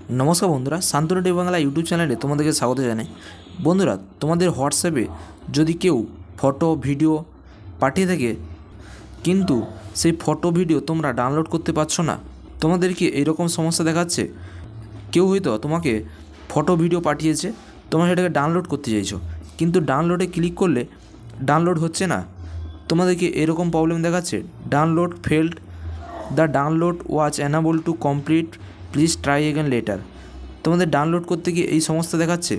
नमस्कार बंधुरा Shantanu take Bangla YouTube चैनले तुम्हादेरके स्वागत जानाई। बंधुरा तुम्हादेर व्हाट्सएपे यदि केउ फटो भिडियो पाठिये थाके किन्तु सेई फटो भिडियो तोमरा डाउनलोड करते पारछो ना, तुम्हादेर कि एरकम समस्या देखाচ্ছে केउ हयतो तुम्हें फटो भिडियो पाठिয়েছে, তোমরা সেটাকে ডাউনলোড করতে চাইছো কিন্তু ডাউনলোডে ক্লিক করলে ডাউনলোড হচ্ছে না, তোমাদেরকে এরকম প্রবলেম দেখাচ্ছে download failed, the download was unable to complete, please try again later. তোমাদের ডাউনলোড করতে গিয়ে এই সমস্যা দেখাচ্ছে।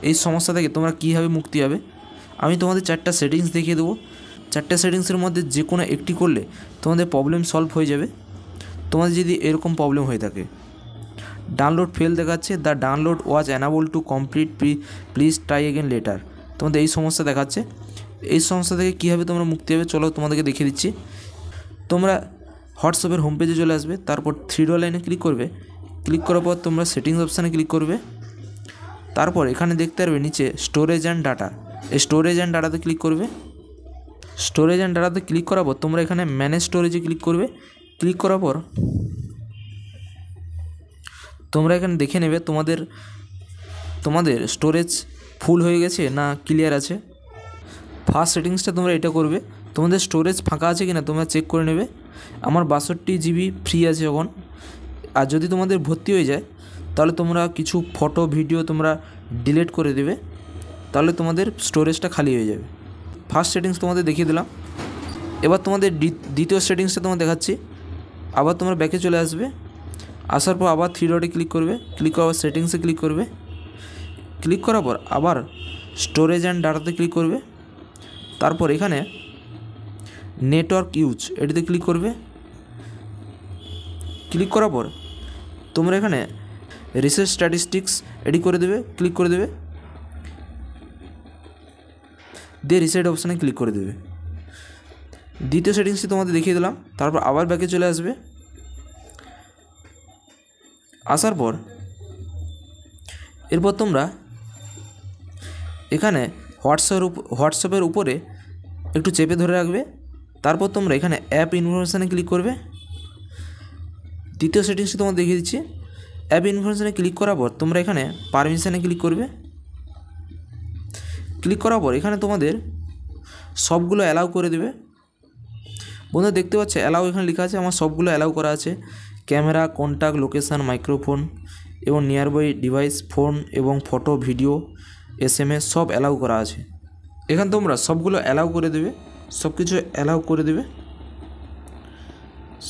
এই সমস্যা থেকে তোমরা কীভাবে মুক্তি হবে আমি তোমাদের 4টা সেটিংস দেখিয়ে দেবো। 4টা সেটিংসের মধ্যে যে কোনো একটি করলে তোমাদের প্রবলেম সলভ হয়ে যাবে। তোমাদের যদি এরকম প্রবলেম হয়ে থাকে ডাউনলোড ফেল দেখাচ্ছে, the download was unable to complete, please try again later, তোমাদের এই সমস্যা দেখাচ্ছে। এই সমস্যা থেকে কীভাবে তোমরা মুক্তি হবে চলো তোমাদেরকে দেখিয়ে দিচ্ছি। তোমরা হোয়াটসঅ্যাপের হোম পেজে চলে আসবে, তারপর 3 ডট লাইনে ক্লিক করবে। ক্লিক করার পর তোমরা সেটিংস অপশানে ক্লিক করবে। তারপর এখানে দেখতে পারবে নিচে স্টোরেজ অ্যান্ড ডাটা, এই স্টোরেজ অ্যান্ড ডাটাতে ক্লিক করবে। স্টোরেজ অ্যান্ড ডাটাতে ক্লিক করার পর তোমরা এখানে ম্যানেজ স্টোরেজে ক্লিক করবে। ক্লিক করার পর তোমরা এখানে দেখে নেবে তোমাদের স্টোরেজ ফুল হয়ে গেছে না ক্লিয়ার আছে। ফার্স্ট সেটিংসটা তোমরা এটা করবে, তোমাদের স্টোরেজ ফাঁকা আছে কিনা তোমরা চেক করে নেবে। আমার 62 জিবি ফ্রি আছে এখন, আর যদি তোমাদের ভর্তি হয়ে যায় তাহলে তোমরা কিছু ফটো ভিডিও তোমরা ডিলিট করে দেবে, তাহলে তোমাদের স্টোরেজটা খালি হয়ে যাবে। ফার্স্ট সেটিংস তোমাদের দেখিয়ে দিলাম। এবার তোমাদের দ্বিতীয় সেটিংসটা তোমার দেখাচ্ছি। আবার তোমরা ব্যাকে চলে আসবে, আসার পর আবার 3 ডটে ক্লিক করবে। ক্লিক করার পর সেটিংসে ক্লিক করবে। ক্লিক করার পর আবার স্টোরেজ অ্যান্ড ডাটাতে ক্লিক করবে। তারপর এখানে নেটওয়ার্ক ইউজ এটিতে ক্লিক করবে। ক্লিক করার পর তোমরা এখানে রিসেট স্ট্যাটিস্টিক্স এটি করে দেবে, ক্লিক করে দেবে, দিয়ে রিসেট অপশানে ক্লিক করে দেবে। দ্বিতীয় সেটিংসটি তোমাদের দেখিয়ে দিলাম। তারপর আবার ব্যাকে চলে আসবে। আসার পর এরপর তোমরা এখানে হোয়াটসঅ্যাপের উপরে একটু চেপে ধরে রাখবে। তারপর তোমরা এখানে অ্যাপ ইনফরমেশানে ক্লিক করবে। দ্বিতীয় সেটিংসটি তোমাদের দেখিয়ে দিচ্ছি। অ্যাপ ইনফরমেশানে ক্লিক করার পর তোমরা এখানে পারমিশানে ক্লিক করবে। ক্লিক করার পর এখানে তোমাদের সবগুলো অ্যালাউ করে দেবে। বন্ধুরা দেখতে পাচ্ছ অ্যালাউ এখানে লেখা আছে, আমার সবগুলো অ্যালাউ করা আছে। ক্যামেরা, কন্ট্যাক্ট, লোকেশান, মাইক্রোফোন এবং নিয়ারবাই ডিভাইস, ফোন এবং ফটো, ভিডিও, SMS সব অ্যালাউ করা আছে। এখানে তোমরা সবগুলো অ্যালাউ করে দেবে, সব কিছু অ্যালাউ করে দেবে,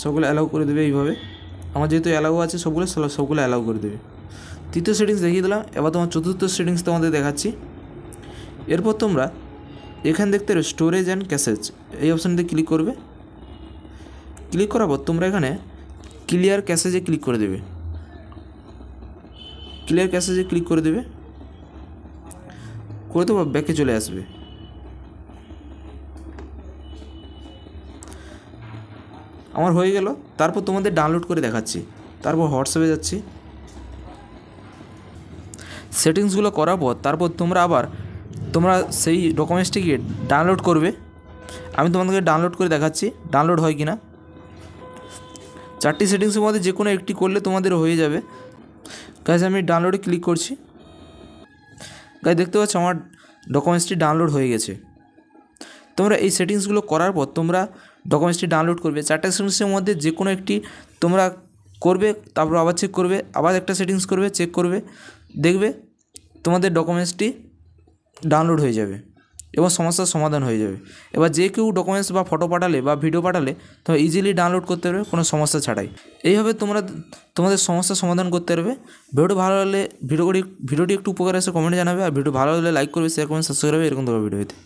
সবগুলো অ্যালাউ করে দেবে এইভাবে। আমার যেহেতু অ্যালাউ আছে সবগুলো অ্যালাউ করে দেবে। তৃতীয় সেটিংস দেখিয়ে দিলাম। এবার তোমার চতুর্থ সেটিংস তোমাদের দেখাচ্ছি। এরপর তোমরা এখানে দেখতে পারো স্টোরেজ অ্যান্ড ক্যাশেজ, এই অপশানটিতে ক্লিক করবে। ক্লিক করার পর তোমরা এখানে ক্লিয়ার ক্যাশেজে ক্লিক করে দেবে। ক্লিয়ার ক্যাশেজে ক্লিক করে দেবে, করে তো ব্যাকে চলে আসবে। আমার হয়ে গেল। তারপর তোমাদের ডাউনলোড করে দেখাচ্ছি। তারপর হোয়াটসঅ্যাপে যাচ্ছি। সেটিংসগুলো করার পর তারপর তোমরা সেই ডকুমেন্টসটিকে ডাউনলোড করবে। আমি তোমাদেরকে ডাউনলোড করে দেখাচ্ছি ডাউনলোড হয় কি না। 4টি সেটিংসের মধ্যে যে কোনো একটি করলে তোমাদের হয়ে যাবে। গাইজ আমি ডাউনলোডে ক্লিক করছি। গাইজ দেখতে পাচ্ছ আমার ডকুমেন্টসটি ডাউনলোড হয়ে গেছে। তোমরা এই সেটিংসগুলো করার পর তোমরা ডকুমেন্টসটি ডাউনলোড করবে। 4টা সেটিংসের মধ্যে যে কোনো একটি তোমরা করবে, তারপর আবার চেক করবে, আবার একটা সেটিংস করবে, চেক করবে, দেখবে তোমাদের ডকুমেন্টসটি ডাউনলোড হয়ে যাবে এবং সমস্যার সমাধান হয়ে যাবে। এবার যে কেউ ডকুমেন্টস বা ফটো পাঠালে বা ভিডিও পাঠালে তোমরা ইজিলি ডাউনলোড করতে পারবে কোনো সমস্যা ছাড়াই। এইভাবে তোমরা তোমাদের সমস্যার সমাধান করতে পারবে। ভিডিওটি ভালো লাগলে ভিডিওটি একটু উপকার আসে কমেন্টে জানাবে, আর ভিডিও ভালো লাগলে লাইক করবে, শেয়ার করবে, সাবস্ক্রাইব করবে এরকম ধরনের ভিডিও পেতে।